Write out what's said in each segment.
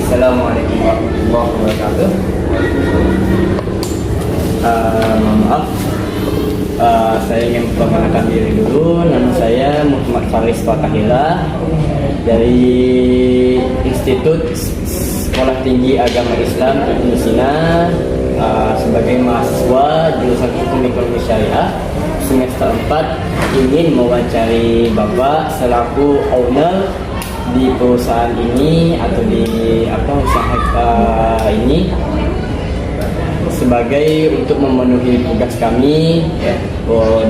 Assalamualaikum warahmatullahi wabarakatuh. Maaf, saya ingin memperkenalkan diri dulu. Nama saya Muhammad Faris Fatahila dari Institut Sekolah Tinggi Agama Islam Ibnu Sina, sebagai mahasiswa jurusan Hukum Ekonomi Syariah semester 4, ingin mewawancari Bapak selaku owner di perusahaan ini atau di usaha ini, sebagai untuk memenuhi tugas kami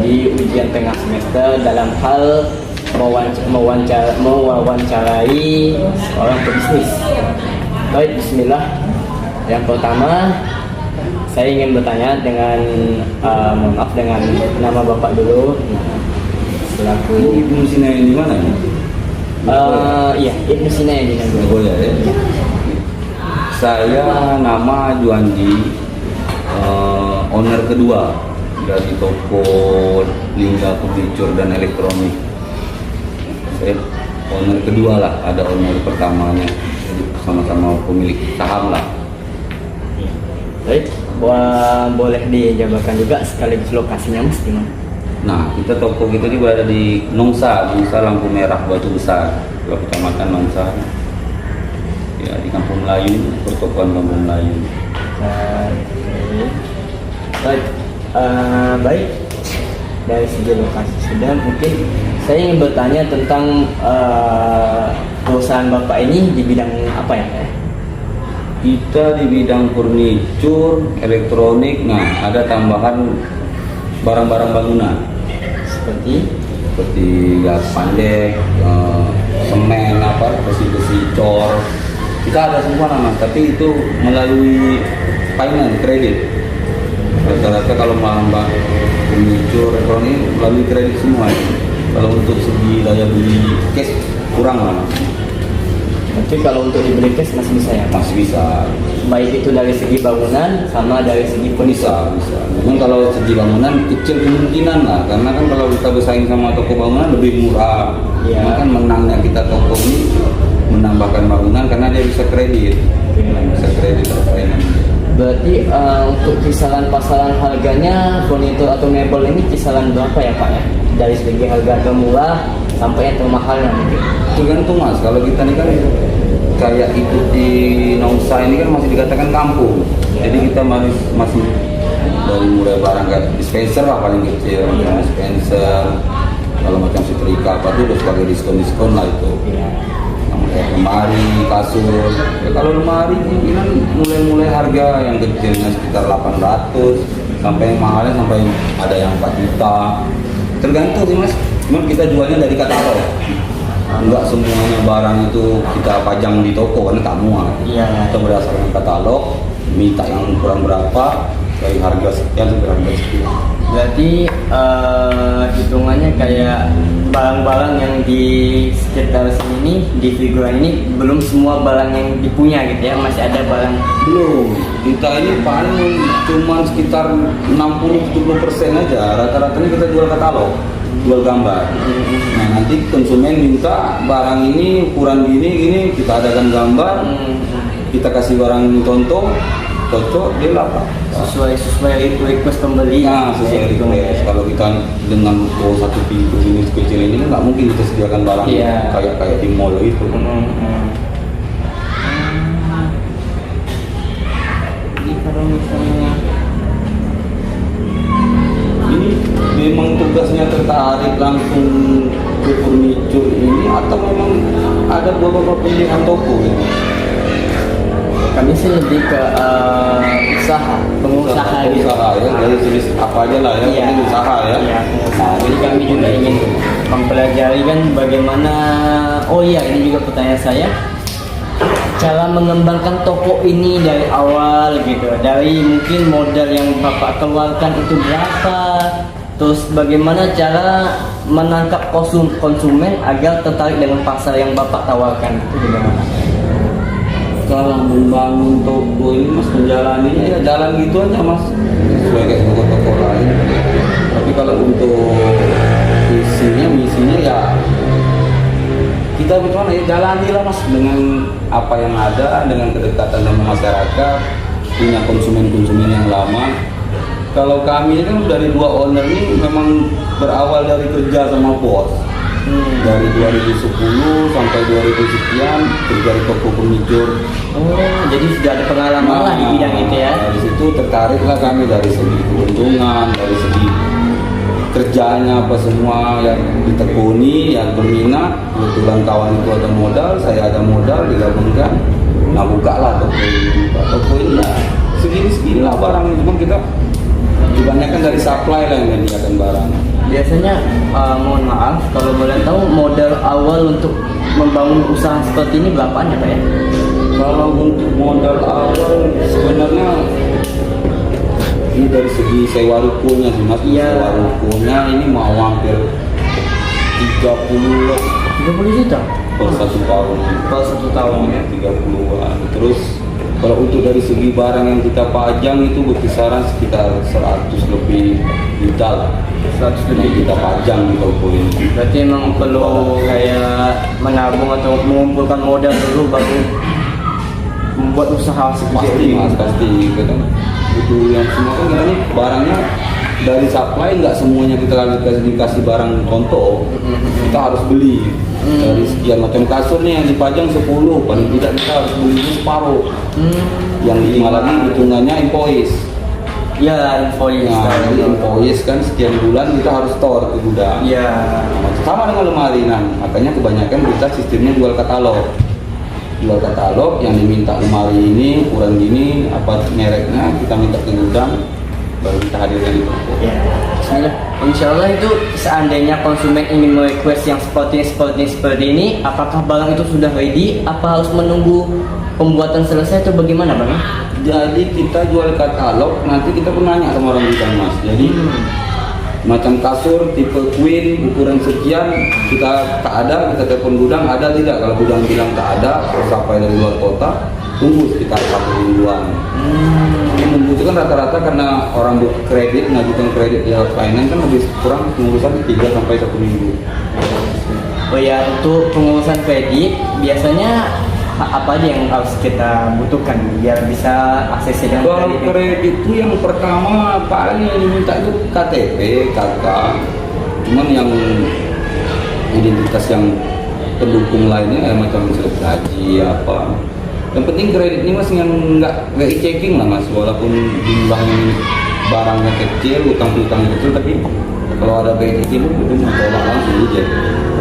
di ujian tengah semester dalam hal mewawancarai seorang pebisnis. Baik, bismillah. Yang pertama, saya ingin bertanya dengan dengan nama Bapak dulu selaku Ibnu Sina yang di mana nih? Iya, Ibnu Sina yang di Nagoya ya. Saya nama Juandi, owner kedua dari toko Lingga Furniture dan Elektronik. Saya owner kedua lah, ada owner pertamanya, sama-sama pemilik saham lah. Baik, boleh dijabarkan juga sekaligus lokasinya Mas di mana? Nah, kita toko kita juga ada di Nongsa Lampu Merah Batu Besar, Kecamatan Nongsa. Ya, di Kampung Melayu, pertokoan Kampung Melayu. Baik. Dari segi lokasi sudah, mungkin saya ingin bertanya tentang perusahaan Bapak ini di bidang apa ya? Kita di bidang furniture, elektronik. Nah, ada tambahan barang-barang bangunan seperti gas pandek, semen, besi-besi, cor. Kita ada semua nama, tapi itu melalui finance, kredit. Rata-rata kalau barang furniture, elektronik melalui kredit semua. Kalau untuk segi daya beli cash kurang lah. Tapi kalau untuk dibeli cash masih bisa ya? Masih bisa. Baik itu dari segi bangunan sama dari segi Bisa. Memang kalau segi bangunan kecil kemungkinan lah, karena kan kalau kita bersaing sama toko bangunan lebih murah. Ya. Karena kan menangnya kita toko ini menambahkan bangunan karena dia bisa kredit. Bisa kredit finance. Berarti untuk kisaran pasaran harganya furnitur atau mebel ini kisaran berapa ya Pak ya? Dari segi harga termurah sampai yang termahalnya mungkin? Tergantung Mas, kalau kita ini kan kayak ikut di Nongsa ini kan masih dikatakan kampung. Jadi kita masih dari mulai barang kayak dispenser lah paling kecil, dispenser, kalau macam setrika apa tuh udah sebagai diskon lah itu. Kayak lemari, kasur. Ya, kalau lemari kemungkinan mulai harga yang kecilnya sekitar 800 sampai yang mahalnya sampai ada yang 4 juta. Tergantung sih Mas. Cuman kita jualnya dari katalog. Enggak semuanya barang itu kita pajang di toko karena tak muat. Kita berdasarkan katalog, minta yang kurang berapa, dari harga sekian sampai harga sekian. Berarti hitungannya kayak barang-barang yang di sekitar sini di figuran ini belum semua barang yang dipunya gitu ya, masih ada barang belum. Kita ini paling cuma sekitar 60-70% aja. Rata-ratanya kita jual katalog, jual gambar. Nah, nanti konsumen minta barang ini ukuran gini kita adakan gambar, kita kasih barang contoh, cocok dia lapar. sesuai request pembeli. Nah, sesuai request. Kalau kita dengan satu pintu ini kecil ini kan nggak mungkin kita sediakan barang kayak di mall itu. Jadi kalau misalnya ini memang tugasnya tertarik langsung ke furniture ini atau memang ada beberapa pilihan toko ini? kami sih lebih ke pengusaha gitu. Usaha ya, dari jenis apa aja lah ya, ini usaha ya. Iya, pengusaha. Jadi kami juga ingin mempelajari kan bagaimana, ini juga pertanyaan saya, cara mengembangkan toko ini dari awal gitu, dari mungkin modal yang Bapak keluarkan itu berapa, terus bagaimana cara menangkap konsumen agar tertarik dengan pasar yang Bapak tawarkan itu bagaimana? Kalau membangun toko ini Mas, menjalaninya ya jalan gitu aja Mas, sesuai kayak toko-toko lain. Tapi kalau untuk misinya ya kita bagaimana ya, jalanilah mas dengan apa yang ada, dengan kedekatan sama masyarakat, punya konsumen-konsumen yang lama. Kalau kami ini kan dari dua owner ini memang berawal dari kerja sama bos. Dari 2010 sampai 2000 sekian kerja di toko furnitur. Oh, jadi sudah ada pengalaman lah di bidang itu ya. Dari situ tertariklah kami dari segi keuntungan, dari segi kerjaannya apa semua yang ditekuni, yang berminat. Kebetulan kawan itu ada modal, saya ada modal, digabungkan. Nah bukalah toko ini. Toko ini ya segini-segini lah barang, cuma kita kebanyakan dari supply lah yang menyediakan barang. Biasanya mohon maaf kalau boleh tahu modal awal untuk membangun usaha seperti ini berapaan ya Pak ya? Kalau untuk modal awal sebenarnya ini dari segi sewa rukonya sih mas. Iya. Sewa rukonya ini mau hampir 30 juta per 1 tahun. per 1 tahun ya. 30-an. Terus kalau untuk dari segi barang yang kita pajang itu berkisaran sekitar 100 lebih juta lah. 100 Yang lebih kita pajang di toko ini. Berarti emang perlu kayak menabung atau mengumpulkan modal dulu baru membuat usaha seperti Pasti ini. mas, pasti kita butuh yang semua kan kita nih barangnya dari supply nggak semuanya kita dikasih barang konto, kita harus beli dari sekian macam kasur nih yang dipajang 10, paling tidak kita harus beli separuh. Yang 5 lagi hitungannya invoice. Ya, invoice. Nah, jadi invoice kan sekian bulan kita harus store ke gudang. Iya. Nah, sama dengan lemari, nah makanya kebanyakan kita sistemnya jual katalog. Jual katalog yang diminta lemari ini ukuran gini, apa mereknya, kita minta ke gudang, baru kita hadirkan di toko. Ya. Bismillah. Insya Allah itu seandainya konsumen ingin merequest yang seperti ini, apakah barang itu sudah ready? Apa harus menunggu pembuatan selesai atau bagaimana Bang? Jadi kita jual katalog, nanti kita pun nanya sama orang gudang mas. Jadi macam kasur tipe queen ukuran sekian kita tak ada, kita telepon gudang ada tidak. Kalau gudang bilang tak ada, terus sampai dari luar kota, tunggu sekitar 1 mingguan. Ini membutuhkan rata-rata karena orang kredit, ngajukan kredit ya finance kan lebih kurang pengurusan 3 sampai 1 minggu. Oh ya, untuk pengurusan kredit biasanya apa aja yang harus kita butuhkan biar bisa akses dengan Kalau kredit? kredit itu yang pertama paling yang diminta itu KTP, KK. Cuman yang identitas yang pendukung lainnya macam slip gaji apa. Yang penting kredit ini mas yang nggak checking lah mas, walaupun jumlahnya barangnya kecil, utang-utangnya kecil, tapi kalau ada checking itu menolak langsung aja.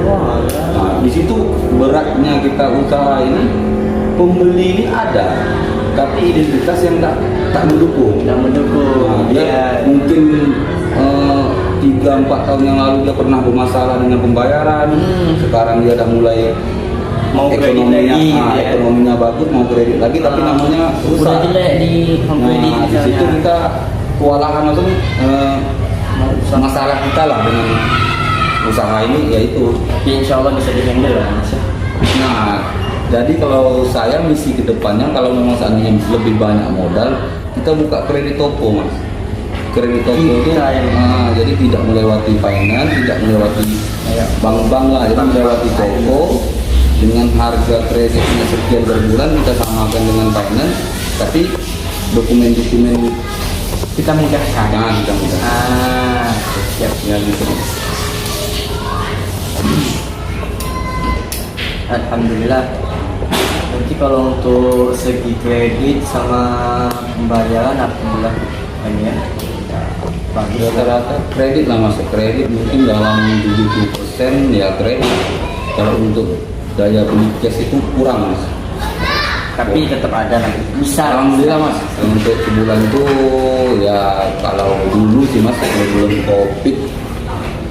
Wah, Nah, di situ beratnya kita usaha ini, pembeli ini ada, tapi identitas yang tak mendukung. yang mendukung. Nah, dia Ya. mungkin 3-4 tahun yang lalu dia pernah bermasalah dengan pembayaran, sekarang dia udah mulai Mau kredit ekonominya, lagi, ya. ekonominya bagus, mau kredit lagi, tapi namanya udah rusak. jelek di home kredit Nah, di situ misalnya. kita kewalahan atau masalah kita lah dengan usaha ini, yaitu Tapi insya Allah bisa di-handle lah Mas. nah, jadi kalau saya misi kedepannya kalau memang seandainya lebih banyak modal, kita buka kredit toko mas. Kredit toko itu, Kita yang- jadi tidak melewati finance, tidak melewati bank-bank lah, jadi melewati toko dengan harga kreditnya sekian per bulan kita samakan dengan finance, tapi dokumen-dokumen Kita mudahkan. kita mudah. Siap. Ya gitu. Alhamdulillah. Nanti kalau untuk segi kredit sama pembayaran alhamdulillah ini ya. Bagus. Rata-rata kredit lah masuk kredit mungkin dalam 70% ya kredit. Kalau untuk daya beli cash itu kurang mas. Tapi tetap ada lagi. Bisa. Alhamdulillah mas. Untuk sebulan itu ya kalau dulu sih mas sebelum covid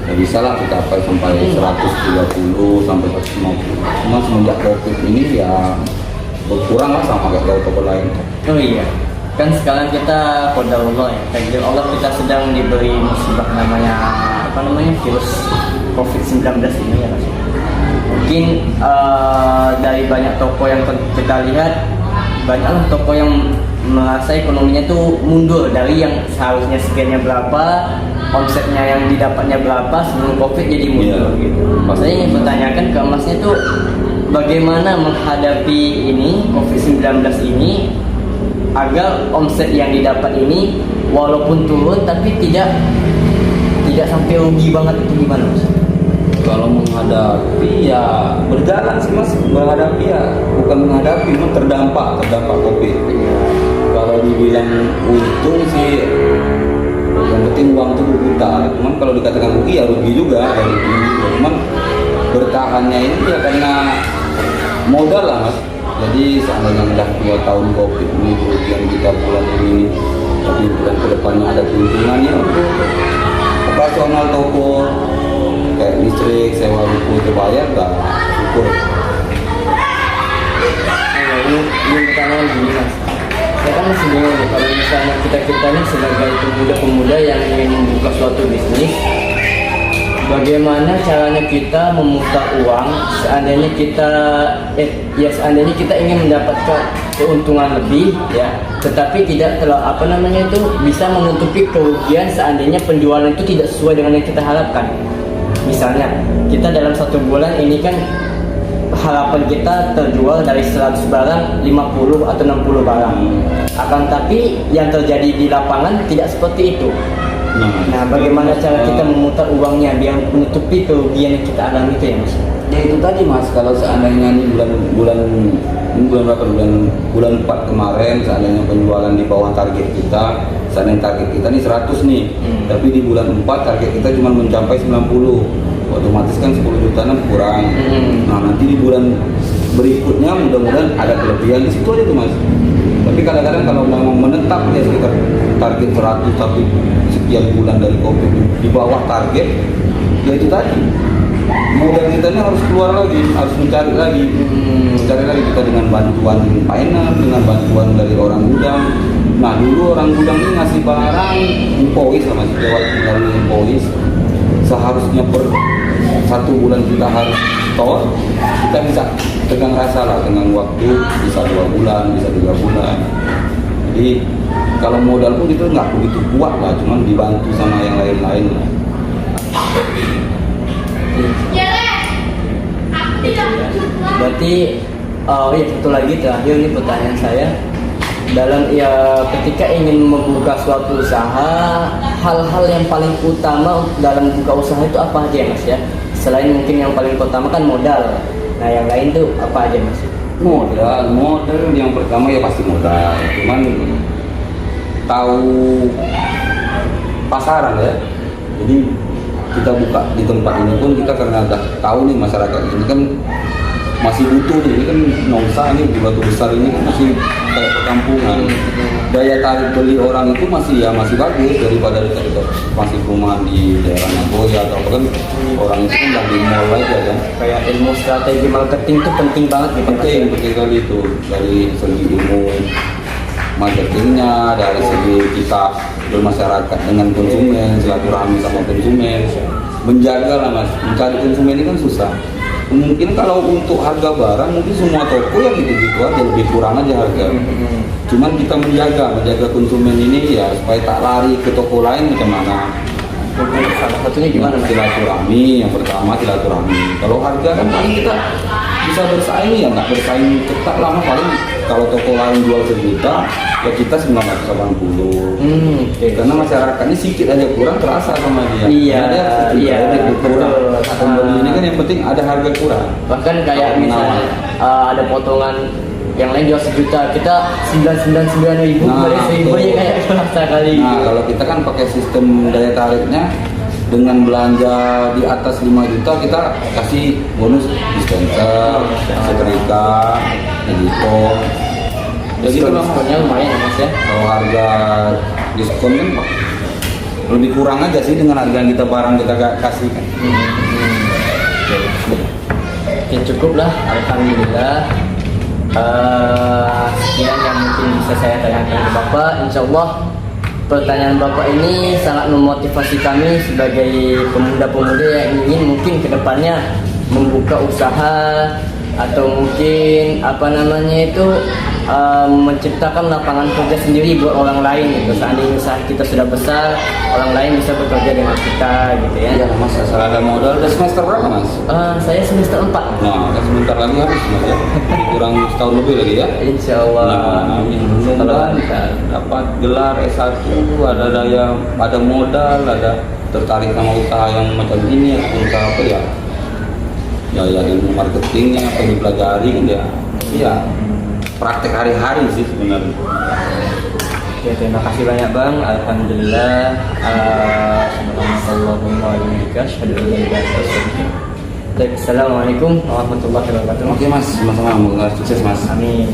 ya bisa lah kita sampai 130 sampai 150. Cuma semenjak covid ini ya berkurang lah sama kayak toko lain. Oh iya. Kan sekarang kita qadarullah ya. Takdir Allah kita sedang diberi musibah namanya virus COVID-19 ini ya Mas. Mungkin dari banyak toko yang kita lihat, banyaklah toko yang merasa ekonominya tuh mundur dari yang seharusnya sekiannya berapa omsetnya yang didapatnya berapa sebelum COVID jadi mundur Iya. gitu. Pasti. Saya ingin bertanyakan ke Masnya tuh bagaimana menghadapi ini COVID-19 ini agar omset yang didapat ini walaupun turun tapi tidak sampai rugi banget, itu gimana Mas? Kalau menghadapi ya berjalan sih Mas, menghadapi ya bukan menghadapi, memang terdampak COVID. Kalau dibilang untung sih, yang penting uang itu berputar. Cuman kalau dikatakan rugi ya rugi juga, ya rugi juga. Cuman bertahannya ini ya karena modal lah Mas. Jadi seandainya udah 2 tahun COVID ini kerugian kita bulan ini, tapi bulan kedepannya ada keuntungannya untuk operasional toko kayak listrik, sewa ruko terbayar, gak syukur. Ini pertanyaan gini Mas, saya kan masih bingung nih, kalau misalnya kita nih sebagai pemuda-pemuda yang ingin membuka suatu bisnis, bagaimana caranya kita memutar uang seandainya kita ingin mendapatkan keuntungan lebih ya, tetapi tidak bisa menutupi kerugian seandainya penjualan itu tidak sesuai dengan yang kita harapkan. Misalnya kita dalam 1 bulan ini kan harapan kita terjual dari 100 barang 50 atau 60 barang, akan tapi yang terjadi di lapangan tidak seperti itu. Nah, bagaimana cara kita memutar uangnya biar menutupi kerugian yang kita alami itu ya Mas? Ya itu tadi Mas, kalau seandainya ini bulan berapa, bulan 4 kemarin seandainya penjualan di bawah target kita, seandainya target kita nih 100 nih, tapi di bulan 4 target kita cuma mencapai 90, otomatis kan 10 jutaan kurang. Nah nanti di bulan berikutnya mudah-mudahan ada kelebihan di situ aja tuh Mas. Tapi kadang-kadang kalau memang menetap ya sekitar target 100 tapi sekian bulan dari COVID di bawah target, ya itu tadi modal kita ini harus keluar lagi, harus mencari lagi kita dengan bantuan finance, dengan bantuan dari orang gudang. Nah dulu orang gudang ini ngasih barang invoice sama si lewat dari invoice, seharusnya per 1 bulan kita harus store, kita bisa tegang rasa lah dengan waktu bisa 2 bulan, bisa 3 bulan. Jadi kalau modal pun itu nggak begitu kuat lah, cuman dibantu sama yang lain-lain lah. Berarti satu lagi terakhir nih pertanyaan saya, dalam ketika ingin membuka suatu usaha, hal-hal yang paling utama dalam membuka usaha itu apa aja ya Mas ya? Selain mungkin yang paling utama kan modal, nah yang lain tuh apa aja Mas? Modal yang pertama ya pasti modal, cuman tahu pasaran ya. Jadi kita buka di tempat ini pun kita karena udah tahu nih masyarakat ini kan masih butuh nih, ini kan Nongsa ini di Batu Besar ini kan masih kayak perkampungan. Daya tarik beli orang itu masih bagus daripada kita masih perumahan di daerah Nagoya atau apa kan, orang itu kan nggak di mall aja kan. Kayak ilmu strategi marketing itu penting banget gitu Mas ya? Penting kali itu, dari segi ilmu marketingnya, dari segi kita bermasyarakat dengan konsumen, silaturahmi sama konsumen, menjaga lah Mas, mencari konsumen ini kan susah. Mungkin kalau untuk harga barang mungkin semua toko yang gitu-gitu aja, lebih kurang aja harga. Cuman kita menjaga konsumen ini ya supaya tak lari ke toko lain macam mana. Salah satunya gimana Mas? Silaturahmi, yang pertama silaturahmi. Kalau harga kan paling kita bisa bersaing ya, nggak bersaing ketat lama, paling kalau toko lain jual 1 juta ya kita 980. Karena masyarakatnya sedikit aja kurang terasa sama dia. Iya, kurang. betul. Pembeli ini kan yang penting ada harga kurang. Bahkan kayak misalnya ada potongan yang lain jual 1 juta, kita 999.000 beli 1.000 ya kayak terasa kali. Nah kalau kita kan pakai sistem daya tariknya, dengan belanja di atas 5 juta kita kasih bonus dispenser, setrika, editor. Jadi diskonnya lumayan ya Mas ya. Kalau harga diskon kan lebih kurang aja sih dengan harga yang kita barang kita kasih kan. Oke, cukup lah, alhamdulillah. Sekian yang mungkin bisa saya tanyakan ke Bapak. Insya Allah pertanyaan Bapak ini sangat memotivasi kami sebagai pemuda-pemuda yang ingin mungkin kedepannya membuka usaha atau mungkin apa namanya itu menciptakan lapangan kerja sendiri buat orang lain gitu. Seandainya usaha kita sudah besar, orang lain bisa bekerja dengan kita gitu ya. Iya mas, asal ada modal. Udah semester berapa mas? Saya semester 4. Nah, kan sebentar lagi habis mas ya. Kurang setahun lebih lagi ya. Insya Allah. Nah, mudah-mudahan dapat gelar S1, ada modal, ada tertarik sama usaha yang macam ini, usaha apa ya? Ya ilmu marketingnya apa yang dipelajari kan ya praktek hari-hari sih sebenarnya. Ya, terima kasih banyak Bang. Alhamdulillah. Subhanallahumma wa bihamdika asyhadu an la ilaha illa anta astaghfiruka. Baik, assalamualaikum warahmatullahi wabarakatuh. Oke mas, sama-sama, semoga sukses mas. Amin.